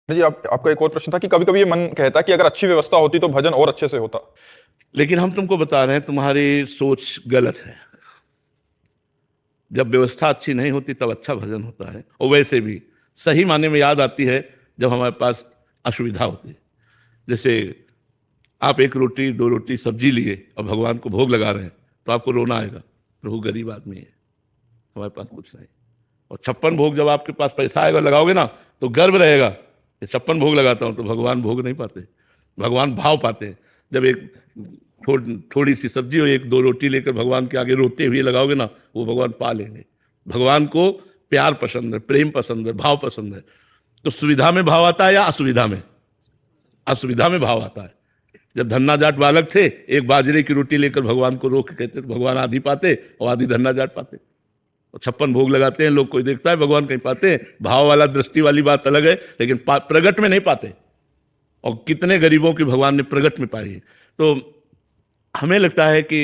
जी, आपका एक और प्रश्न था कि कभी-कभी ये मन कहता है कि अगर अच्छी व्यवस्था होती तो भजन और अच्छे से होता। लेकिन हम तुमको बता रहे हैं तुम्हारी सोच गलत है। जब व्यवस्था अच्छी नहीं होती तब अच्छा भजन होता है, और वैसे भी सही माने में याद आती है जब हमारे पास असुविधा होती है। जैसे आप एक रोटी दो रोटी सब्जी लिए और भगवान को भोग लगा रहे हैं तो आपको रोना आएगा, प्रभु गरीब आदमी है, हमारे पास कुछ नहीं। और 56 भोग जब आपके पास पैसा आएगा लगाओगे ना तो गर्व रहेगा कि 56 भोग लगाता हूं, तो भगवान भोग नहीं पाते, भगवान भाव पाते हैं। जब एक थोड़ी सी सब्जी और एक दो रोटी लेकर भगवान के आगे रोते हुए लगाओगे ना, वो भगवान पा लेंगे। भगवान को प्यार पसंद है, प्रेम पसंद है, भाव पसंद है। तो सुविधा में भाव आता है या असुविधा में? असुविधा में भाव आता है। जब धन्ना जाट बालक थे, एक बाजरे की रोटी लेकर भगवान को रोक के कहते तो भगवान आधी पाते और आधी धन्ना जाट पाते। और 56 भोग लगाते हैं लोग, कोई देखता है भगवान कहीं पाते हैं? भाव वाला दृष्टि वाली बात अलग है, लेकिन प्रगट में नहीं पाते। और कितने गरीबों की भगवान ने प्रगट में पाई है। तो हमें लगता है कि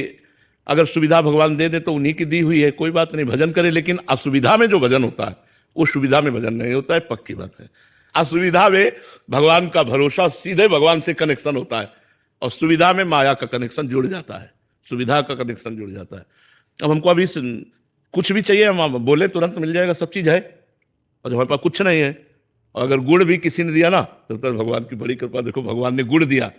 अगर सुविधा भगवान दे दे तो उन्हीं की दी हुई है, कोई बात नहीं, भजन करे। लेकिन असुविधा में जो भजन होता है वो सुविधा में भजन नहीं होता है, पक्की बात है। असुविधा में भगवान का भरोसा, सीधे भगवान से कनेक्शन होता है, और सुविधा में माया का कनेक्शन जुड़ जाता है, सुविधा का कनेक्शन जुड़ जाता है। अब हमको अभी कुछ भी चाहिए, हम बोले तुरंत मिल जाएगा, सब चीज़ है। और जब हमारे पास कुछ नहीं है, और अगर गुड़ भी किसी ने दिया ना तो भगवान की बड़ी कृपा, देखो भगवान ने गुड़ दिया,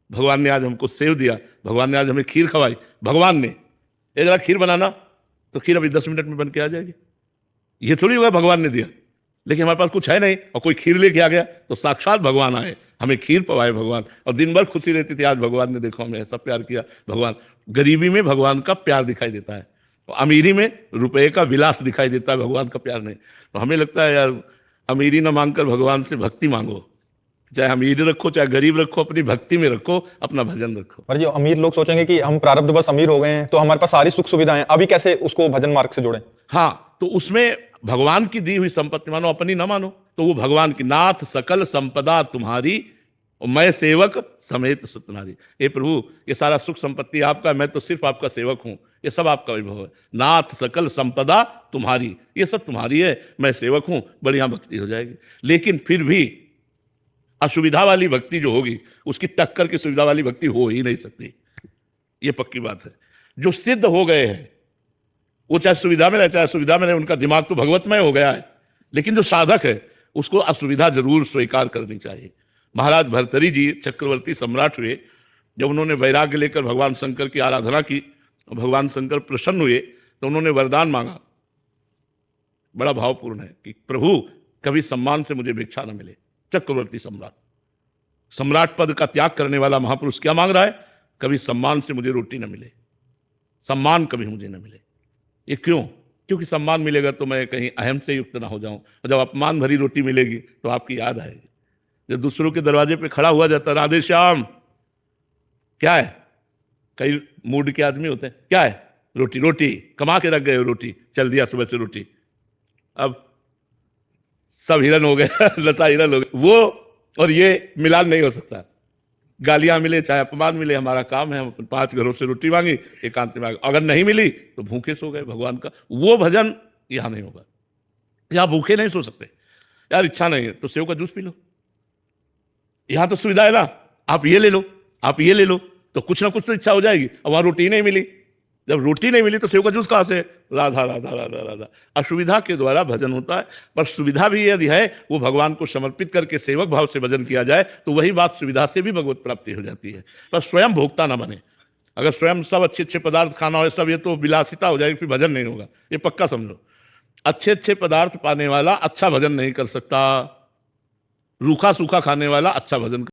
भगवान ने आज हमको सेव दिया, भगवान ने आज हमें खीर खवाई। भगवान ने ये जरा खीर बनाना, तो खीर अभी 10 मिनट में बन के आ जाएगी। ये थोड़ी होगा भगवान ने दिया, लेकिन हमारे पास कुछ है नहीं और कोई खीर लेके आ गया तो साक्षात भगवान आए, हमें खीर पवाए भगवान। और दिन भर खुशी रहती थी, आज भगवान ने देखो हमें ऐसा प्यार किया। भगवान गरीबी में भगवान का प्यार दिखाई देता है, और अमीरी में रुपए का विलास दिखाई देता है, भगवान का प्यार नहीं। तो हमें लगता है यार, अमीरी ना मांगकर भगवान से भक्ति मांगो। चाहे अमीर रखो चाहे गरीब रखो, अपनी भक्ति में रखो, अपना भजन रखो। पर जो अमीर लोग सोचेंगे कि हम प्रारब्धवश अमीर हो गए हैं तो हमारे पास सारी सुख सुविधाएं हैं, अभी कैसे उसको भजन मार्ग से जोड़ें? हाँ, तो उसमें भगवान की दी हुई संपत्ति मानो, अपनी ना मानो। तो वो भगवान की, नाथ सकल संपदा तुम्हारी और मैं सेवक समेत सुतनारी। हे प्रभु, ये सारा सुख संपत्ति आपका है, मैं तो सिर्फ आपका सेवक हूं, ये सब आपका विभव है। नाथ सकल संपदा तुम्हारी, ये सब तुम्हारी है, मैं सेवक हूं, बढ़िया भक्ति हो जाएगी। लेकिन फिर भी असुविधा वाली भक्ति जो होगी, उसकी टक्कर की सुविधा वाली भक्ति हो ही नहीं सकती, ये पक्की बात है। जो सिद्ध हो गए हैं वो चाहे सुविधा में रहे चाहे असुविधा में रहे, उनका दिमाग तो भगवतमय हो गया है। लेकिन जो साधक है उसको असुविधा जरूर स्वीकार करनी चाहिए। महाराज भर्तरी जी चक्रवर्ती सम्राट हुए, जब उन्होंने वैराग्य लेकर भगवान शंकर की आराधना की, भगवान शंकर प्रसन्न हुए, तो उन्होंने वरदान मांगा, बड़ा भावपूर्ण है, कि प्रभु कभी सम्मान से मुझे भिक्षा न मिले। चक्रवर्ती सम्राट, सम्राट पद का त्याग करने वाला महापुरुष क्या मांग रहा है? कभी सम्मान से मुझे रोटी न मिले, सम्मान कभी मुझे न मिले। ये क्यों? क्योंकि सम्मान मिलेगा तो मैं कहीं अहम से युक्त ना हो जाऊं, और जब अपमान भरी रोटी मिलेगी तो आपकी याद आएगी। जब दूसरों के दरवाजे पे खड़ा हुआ जाता, राधे श्याम, क्या है? कई मूड के आदमी होते हैं, क्या है? रोटी, रोटी कमा के रख गए हो, रोटी चल दिया सुबह से रोटी। अब सब हिरन हो गए लता हिरन हो गए। वो और ये मिलान नहीं हो सकता। गालियां मिले चाहे अपमान मिले, हमारा काम है, हम 5 घरों से रोटी मांगी, एकांत में, अगर नहीं मिली तो भूखे सो गए भगवान का। वो भजन यहां नहीं होगा। यहां भूखे नहीं सो सकते। यार इच्छा नहीं है तो सेव का जूस पी लो, यहां तो सुविधा है ना, आप ये ले लो, आप ये ले लो, तो कुछ ना कुछ तो इच्छा हो जाएगी। अब वहां रोटी नहीं मिली, जब रोटी नहीं मिली तो सेव का जूस कहां से? राधा राधा राधा राधा। असुविधा के द्वारा भजन होता है, पर सुविधा भी यदि है वो भगवान को समर्पित करके सेवक भाव से भजन किया जाए तो वही बात सुविधा से भी भगवत प्राप्ति हो जाती है। पर स्वयं भोक्ता ना बने। अगर स्वयं सब अच्छे अच्छे पदार्थ खाना हो सब, ये तो विलासिता हो जाएगी, फिर भजन नहीं होगा, ये पक्का समझो। अच्छे अच्छे पदार्थ पाने वाला अच्छा भजन नहीं कर सकता, रूखा सूखा खाने वाला अच्छा भजन